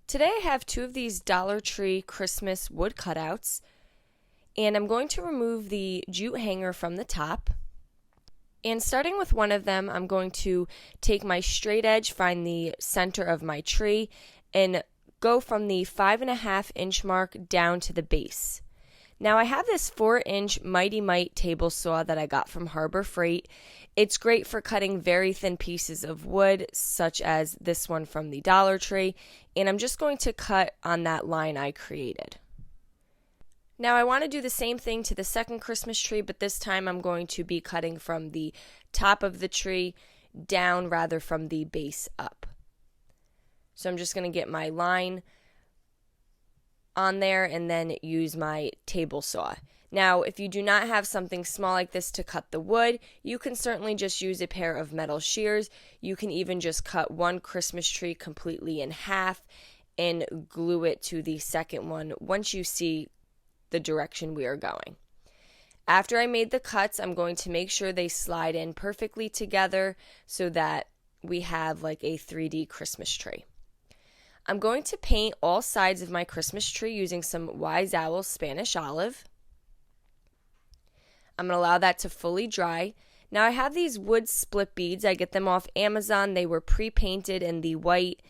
Today I have two of these Dollar Tree Christmas wood cutouts, and I'm going to remove the jute hanger from the top. And starting with one of them, I'm going to take my straight edge, find the center of my tree, and go from the 5.5-inch mark down to the base. Now I have this 4-inch Mighty Mite table saw that I got from Harbor Freight. It's great for cutting very thin pieces of wood, such as this one from the Dollar Tree, and I'm just going to cut on that line I created. Now I want to do the same thing to the second Christmas tree, but this time I'm going to be cutting from the top of the tree down rather from the base up. So I'm just going to get my line on there and then use my table saw. Now, if you do not have something small like this to cut the wood, you can certainly just use a pair of metal shears. You can even just cut one Christmas tree completely in half and glue it to the second one once you see the direction we are going. After I made the cuts, I'm going to make sure they slide in perfectly together so that we have like a 3D Christmas tree. I'm going to paint all sides of my Christmas tree using some Wise Owl Spanish Olive. I'm going to allow that to fully dry. Now I have these wood split beads. I get them off Amazon. They were pre-painted in the white,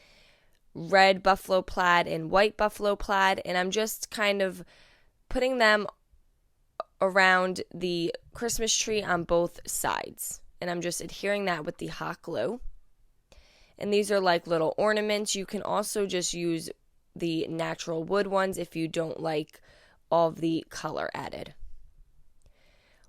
red buffalo plaid and white buffalo plaid, and I'm just kind of putting them around the Christmas tree on both sides. And I'm just adhering that with the hot glue. And these are like little ornaments. You can also just use the natural wood ones if you don't like all of the color added.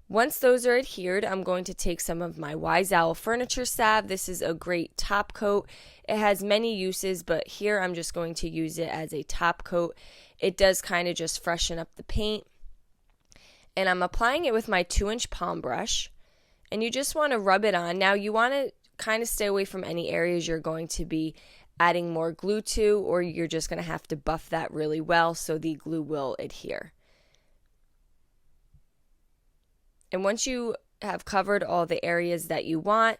Once those are adhered, I'm going to take some of my Wise Owl furniture salve. This is a great top coat. It has many uses, but here I'm just going to use it as a top coat. It does kind of just freshen up the paint. And I'm applying it with my 2-inch palm brush. And you just want to rub it on. Now you want to kind of stay away from any areas you're going to be adding more glue to, or you're just going to have to buff that really well so the glue will adhere. And once you have covered all the areas that you want,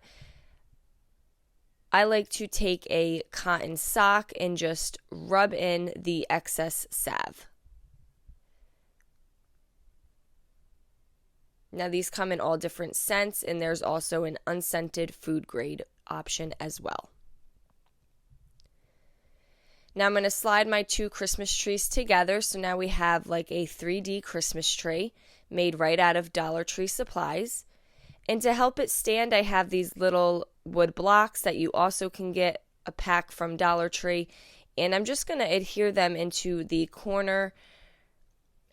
I like to take a cotton sock and just rub in the excess salve. Now these come in all different scents, and there's also an unscented food grade option as well. Now I'm going to slide my two Christmas trees together, so now we have like a 3D Christmas tree made right out of Dollar Tree supplies. And to help it stand, I have these little wood blocks that you also can get a pack from Dollar Tree, and I'm just going to adhere them into the corner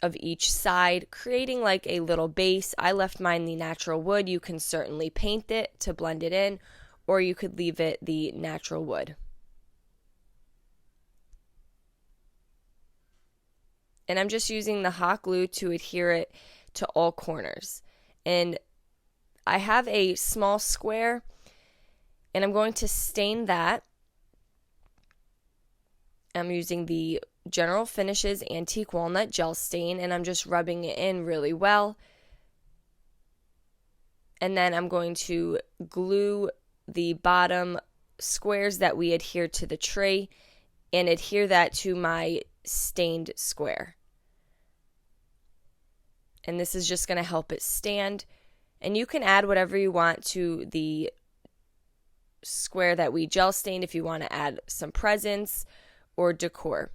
of each side, creating like a little base. I left mine the natural wood. You can certainly paint it to blend it in, or you could leave it the natural wood. And I'm just using the hot glue to adhere it to all corners. And I have a small square, and I'm going to stain that. I'm using the General Finishes Antique Walnut Gel Stain, and I'm just rubbing it in really well. And then I'm going to glue the bottom squares that we adhered to the tree and adhere that to my stained square. And this is just going to help it stand. And you can add whatever you want to the square that we gel stained if you want to add some presents or decor.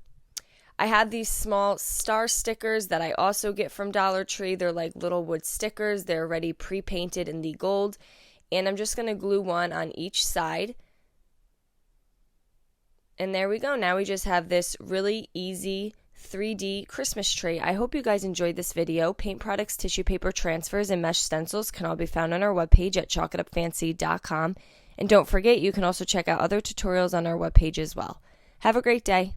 I have these small star stickers that I also get from Dollar Tree. They're like little wood stickers. They're already pre-painted in the gold. And I'm just going to glue one on each side. And there we go. Now we just have this really easy 3D Christmas tree. I hope you guys enjoyed this video. Paint products, tissue paper transfers, and mesh stencils can all be found on our webpage at chalkitupfancy.com. And don't forget, you can also check out other tutorials on our webpage as well. Have a great day.